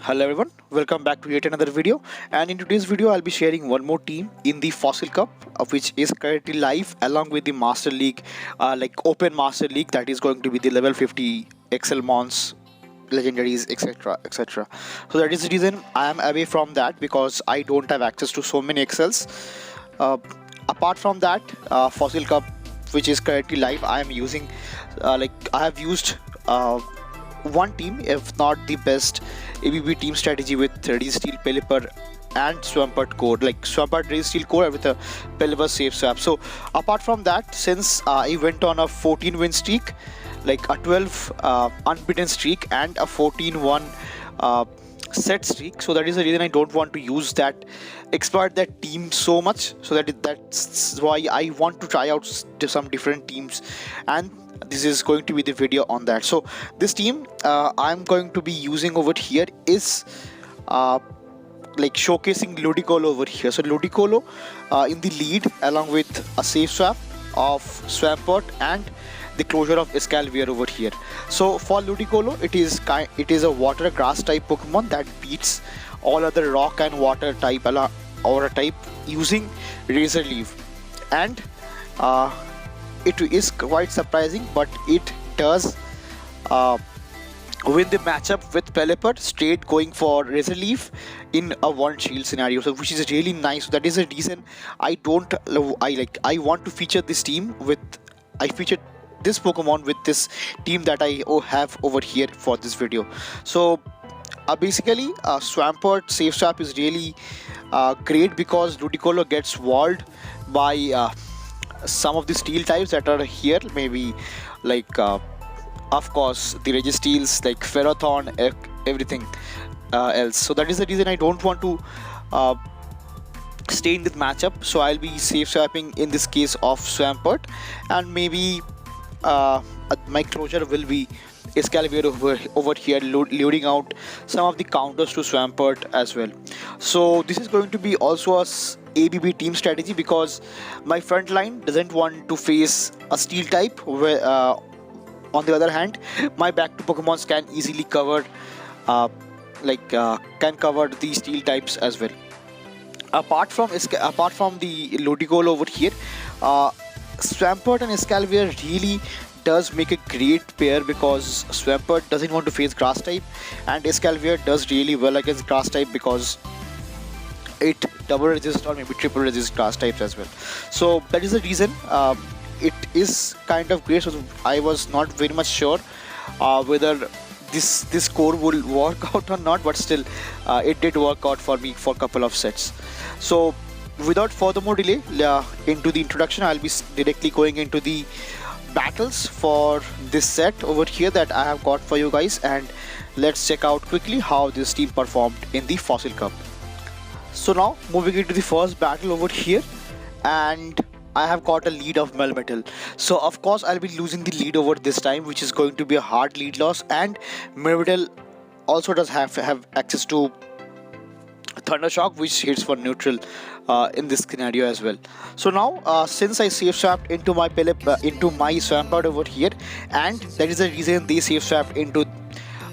Hello everyone, welcome back to yet another video, and in today's video I'll be sharing one more team in the Fossil Cup, which is currently live along with the Master League, like Open Master League, that is going to be the level 50 XL Mons, legendaries, etc, etc. So that is the reason I am away from that, because I don't have access to so many XLs. Apart from that, Fossil Cup, which is currently live, I am using I have used one team, if not the best ABB team strategy, with Registeel, Pelipper and Swampert core, like Swampert Registeel core with a Pelipper safe swap. So apart from that, since I went on a 14 win streak, like a 12 unbeaten streak and a 14-1 set streak, so that is the reason I don't want to use that, exploit that team so much. So that's why I want to try out some different teams, and this is going to be the video on that. So this team I'm going to be using over here is like showcasing Ludicolo over here. So Ludicolo in the lead, along with a safe swap of Swampert and the closure of Escavalier over here. So for Ludicolo, it is a water grass type Pokemon that beats all other rock and water type aura type using Razor Leaf, and it is quite surprising, but it does win the matchup with Pelipper, straight going for Razor Leaf in a one shield scenario, so which is really nice. So that is the reason I want to feature this team with, I featured this Pokemon with this team that I have over here for this video. So basically Swampert safe swap is really great, because Ludicolo gets walled by some of the steel types that are here, maybe like of course the Registeels, like Ferrothorn, everything else. So that is the reason I don't want to stay in this matchup, so I'll be safe swapping in this case of Swampert, and maybe my closure will be Escavalier over here, loading out some of the counters to Swampert as well. So this is going to be also a ABB team strategy, because my front line doesn't want to face a steel type, where on the other hand my back to Pokemons can easily cover can cover the steel types as well. Apart from the Ludicolo over here, Swampert and Escavalier really does make a great pair, because Swampert doesn't want to face grass type, and Escavalier does really well against grass type because it double resist or maybe triple resist grass types as well. So that is the reason it is kind of great. So I was not very much sure whether this core will work out or not, but still it did work out for me for a couple of sets. So without further more delay into the introduction, I'll be directly going into the battles for this set over here that I have got for you guys, and let's check out quickly how this team performed in the Fossil Cup. So now moving into the first battle over here, and I have got a lead of Melmetal. So of course I'll be losing the lead over this time, which is going to be a hard lead loss, and Melmetal also does have access to Thunder Shock, which hits for neutral in this scenario as well. So now since I safe swapped into my Swampert over here, and that is the reason they safe swapped into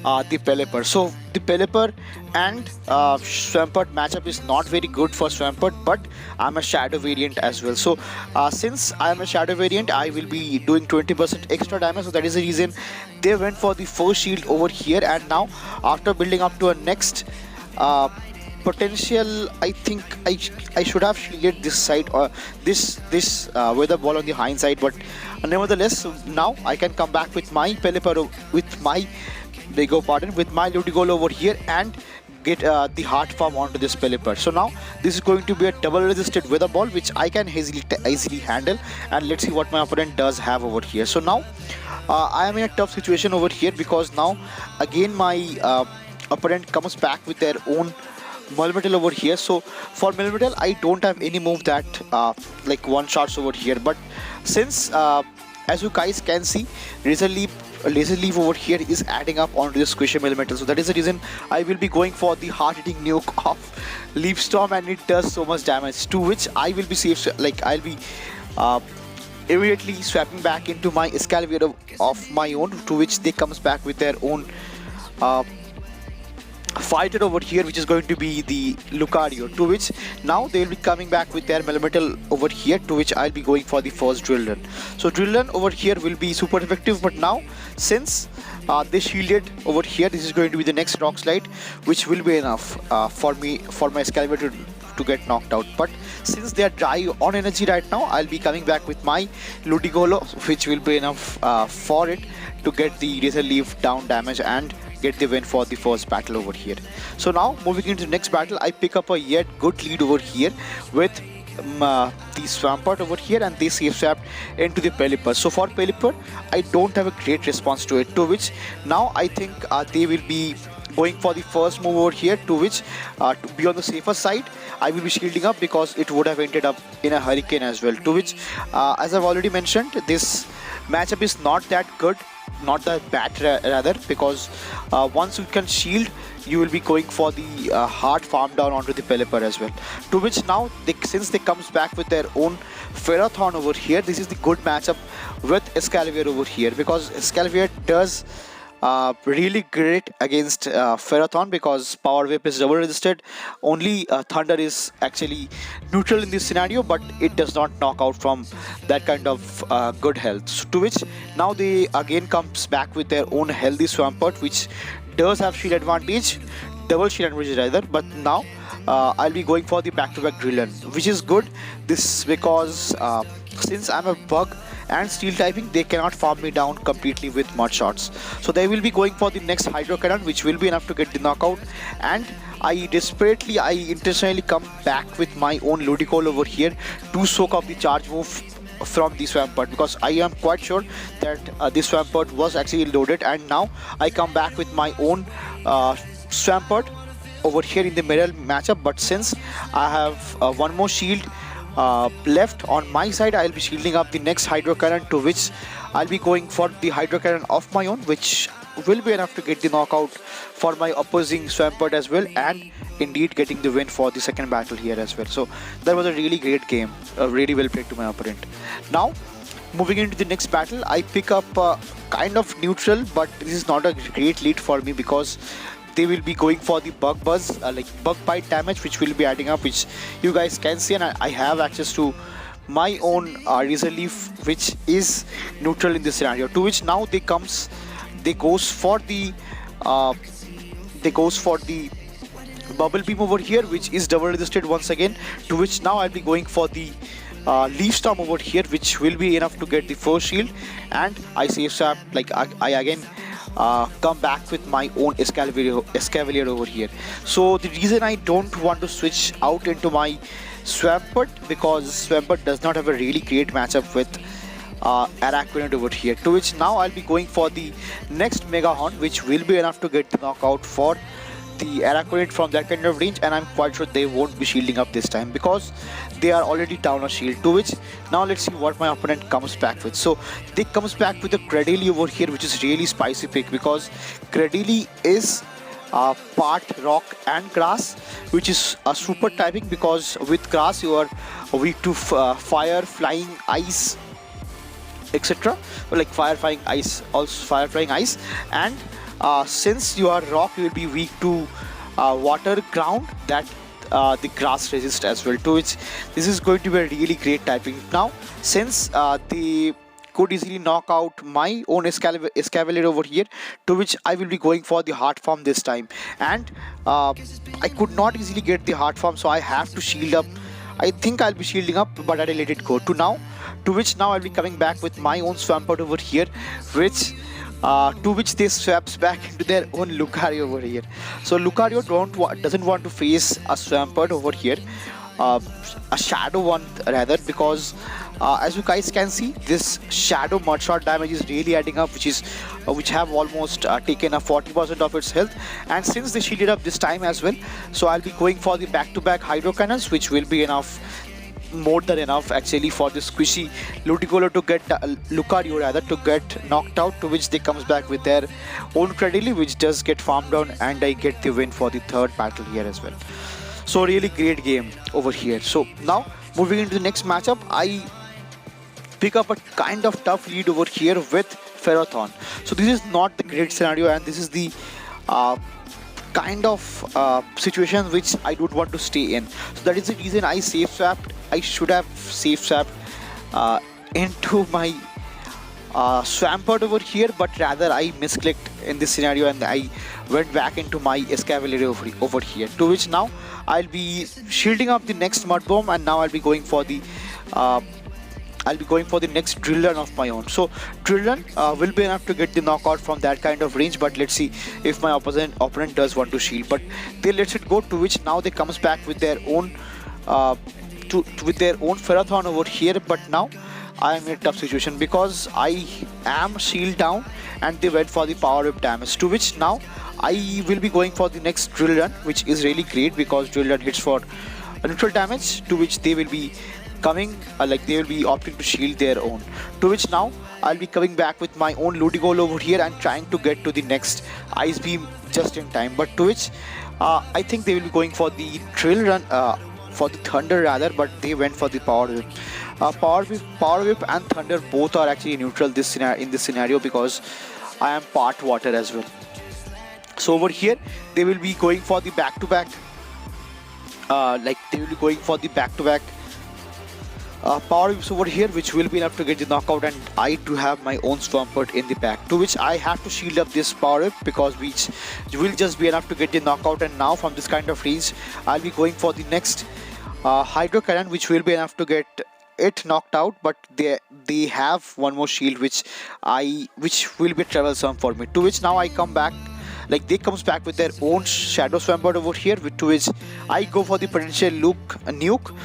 the Pelipper. So the Pelipper and Swampert matchup is not very good for Swampert, but I'm a shadow variant as well. So since I am a shadow variant, I will be doing 20% extra damage, so that is the reason they went for the first shield over here. And now after building up to a next potential, I think I should have shielded this side, or this weather ball on the hindsight, but nevertheless now I can come back with my Pelipper, with my Ludicolo over here, and get the heart farm onto this Pelipper. So now this is going to be a double resisted weather ball, which I can easily handle, and let's see what my opponent does have over here. So now I am in a tough situation over here, because now again my opponent comes back with their own Melmetal over here. So for Melmetal, I don't have any move that like one shots over here, but since as you guys can see, Razor Leaf over here is adding up onto the squishy Melmetal. So that is the reason I will be going for the hard-hitting nuke of Leaf Storm, and it does so much damage, to which I will be safe, like I'll be immediately swapping back into my Escavalier of my own, to which they comes back with their own fighter over here, which is going to be the Lucario, to which now they will be coming back with their Melmetal over here, to which I'll be going for the first Drill Run. So Drill Run over here will be super effective, but now since they shielded over here, this is going to be the next Rock Slide, which will be enough for my Escavalier to get knocked out. But since they are dry on energy right now, I'll be coming back with my Ludicolo, which will be enough for it to get the Razor Leaf down damage and get the win for the first battle over here. So now moving into the next battle, I pick up a yet good lead over here with the Swampert over here, and they safe swapped into the Pelipper. So for Pelipper, I don't have a great response to it, to which now I think they will be going for the first move over here, to which to be on the safer side, I will be shielding up because it would have ended up in a Hurricane as well, to which as I've already mentioned, this matchup is not that good, not that bad rather, because once you can shield, you will be going for the hard farm down onto the Pelipper as well, to which now since they comes back with their own Ferrothorn over here, this is the good matchup with Escavalier over here, because Escavalier does really great against Ferrothorn, because Power Whip is double resisted. Only Thunder is actually neutral in this scenario, but it does not knock out from that kind of good health. So to which now they again comes back with their own healthy Swampert, which does have shield advantage, double shield advantage rather. But now I'll be going for the back-to-back Drill Run, which is good. This because since I'm a bug and steel typing, they cannot farm me down completely with mud shots. So they will be going for the next Hydro Cannon, which will be enough to get the knockout. And I intentionally come back with my own Ludicolo over here to soak up the charge move from the Swampert, because I am quite sure that this Swampert was actually loaded, and now I come back with my own Swampert over here in the middle matchup. But since I have one more shield left on my side, I'll be shielding up the next Hydro Cannon, to which I'll be going for the Hydro Cannon of my own, which will be enough to get the knockout for my opposing Swampert as well, and indeed getting the win for the second battle here as well. So that was a really great game, really well played to my opponent. Now moving into the next battle, I pick up kind of neutral, but this is not a great lead for me, because they will be going for the bug buzz, like bug bite damage, which will be adding up, which you guys can see, and I have access to my own Razor Leaf, which is neutral in this scenario, to which now they goes for the Bubble Beam over here, which is double resisted once again, to which now I'll be going for the Leaf Storm over here, which will be enough to get the first shield, and I safe swap, like I again come back with my own Escavalier over here. So the reason I don't want to switch out into my Swampert, because Swampert does not have a really great matchup with Araquanid over here, to which now I'll be going for the next Mega Horn, which will be enough to get the knockout for the Araquanid from that kind of range, and I'm quite sure they won't be shielding up this time because they are already down a shield, to which now let's see what my opponent comes back with. So they comes back with a Cradily over here, which is really spicy pick, because Cradily is part rock and grass, which is a super typing, because with grass you are weak to fire, flying, ice, etc. Like fire, flying, ice, also fire, flying, ice, and since you are rock, you will be weak to water, ground, that the grass resist as well, to which this is going to be a really great typing. Now since they could easily knock out my own Escavalier over here, to which I will be going for the Heart Farm this time, and I could not easily get the Heart Farm, so I have to shield up. I think I'll be shielding up, but I let it go to which now I'll be coming back with my own Swampert over here, which to which they swaps back into their own Lucario over here. So Lucario doesn't want to face a Swampert over here, a shadow one rather, because as you guys can see, this shadow mud shot damage is really adding up, which have almost taken a 40% of its health, and since they shielded up this time as well, so I'll be going for the back-to-back Hydro Cannons, which will be enough, more than enough actually, for this squishy Ludicolo to get Lucario rather to get knocked out, to which they comes back with their own Cradily, which does get farmed down, and I get the win for the third battle here as well. So really great game over here. So now moving into the next matchup, I pick up a kind of tough lead over here with Ferrothorn. So this is not the great scenario, and this is the kind of situation which I don't want to stay in. So that is the reason I safe swapped. I should have safe swapped into my Swampert over here, but rather I misclicked in this scenario and I went back into my Escavalier over here. To which now I'll be shielding up the next mud bomb, and now I'll be going for the next drill run of my own. So drill run will be enough to get the knockout from that kind of range, but let's see if my opponent does want to shield. But they lets it go, to which now they comes back with their own Ferrothorn over here. But now I am in a tough situation because I am shield down and they went for the power whip damage, to which now I will be going for the next drill run, which is really great because drill run hits for a neutral damage, to which they will be coming they will be opting to shield their own. To which now I'll be coming back with my own Ludicolo over here and trying to get to the next ice beam just in time. But to which I think they will be going for the drill run, for the thunder rather, but they went for the power whip. Power whip and thunder both are actually neutral in this scenario because I am part water as well. So over here they will be going for the back-to-back power whips over here, which will be enough to get the knockout, and I do have my own Swampert in the back, to which I have to shield up this power whip because which will just be enough to get the knockout. And now from this kind of range I'll be going for the next Hydro Cannon, which will be enough to get it knocked out, but they have one more shield which will be troublesome for me. To which now I come back, they comes back with their own Shadow Swampert over here, to which I go for the potential nuke,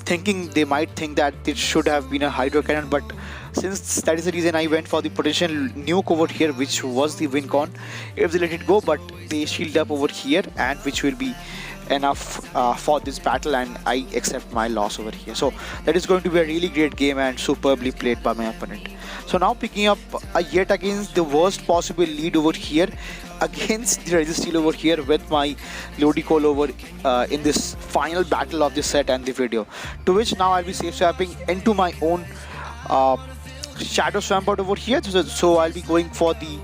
thinking they might think that it should have been a Hydro Cannon, but since that is the reason I went for the potential nuke over here, which was the win con if they let it go. But they shield up over here, and which will be enough for this battle, and I accept my loss over here. So that is going to be a really great game and superbly played by my opponent. So now picking up yet again the worst possible lead over here against the Registeel over here with my Ludicolo over in this final battle of the set and the video. To which now I'll be safe swapping into my own Shadow Swampert over here. So I'll be going for the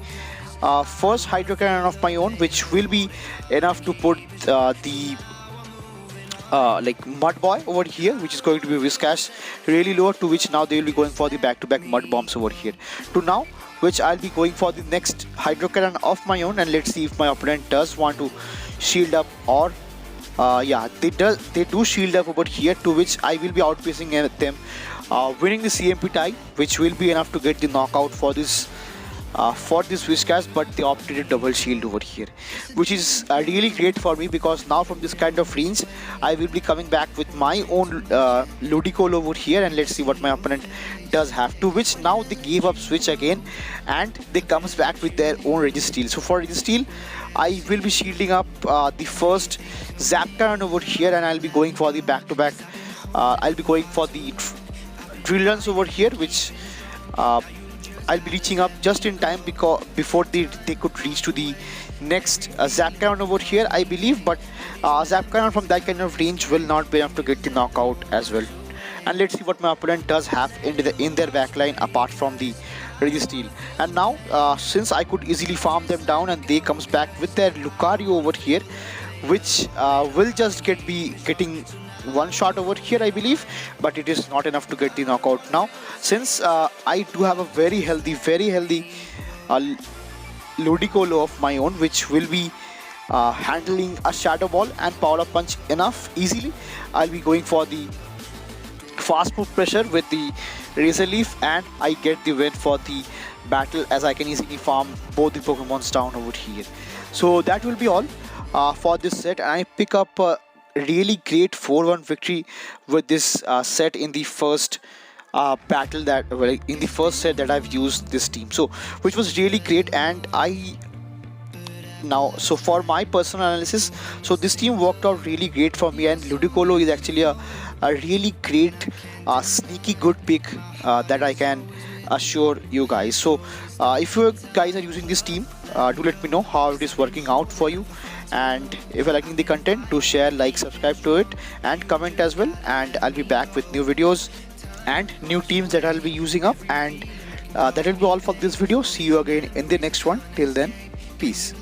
first Hydro Cannon of my own, which will be enough to put the Mud Boy over here, which is going to be Whiscash really low, to which now they will be going for the back-to-back Mud Bombs over here. To now, which I'll be going for the next Hydro Cannon of my own, and let's see if my opponent does want to shield up, or yeah, they do shield up over here, to which I will be outpacing them, winning the CMP tie, which will be enough to get the knockout for this Whiscash. But they opted a double shield over here, which is really great for me because now from this kind of range I will be coming back with my own Ludicolo over here, and let's see what my opponent does have. To which now they gave up switch again and they comes back with their own Registeel. So for Registeel I will be shielding up the first Zap Cannon over here, and I'll be going for the back-to-back I'll be going for the drill runs over here, which I'll be reaching up just in time because before they could reach to the next Zap Cannon over here, I believe. But Zap Cannon from that kind of range will not be enough to get the knockout as well. And let's see what my opponent does have in their backline apart from the Registeel. And now since I could easily farm them down, and they comes back with their Lucario over here, which will just getting one shot over here, I believe, but it is not enough to get the knockout. Now since I do have a very healthy Ludicolo of my own, which will be handling a Shadow Ball and Power Up Punch enough easily, I'll be going for the fast move pressure with the Razor Leaf, and I get the win for the battle as I can easily farm both the Pokemons down over here. So that will be all for this set, and I pick up really great 4-1 victory with this set in the first battle in the first set that I've used this team, so which was really great. And so for my personal analysis, so this team worked out really great for me, and Ludicolo is actually a really great sneaky good pick that I can assure you guys. So if you guys are using this team, do let me know how it is working out for you, and if you're liking the content, do share, like, subscribe to it, and comment as well. And I'll be back with new videos and new teams that I'll be using up, and that will be all for this video. See you again in the next one. Till then, peace.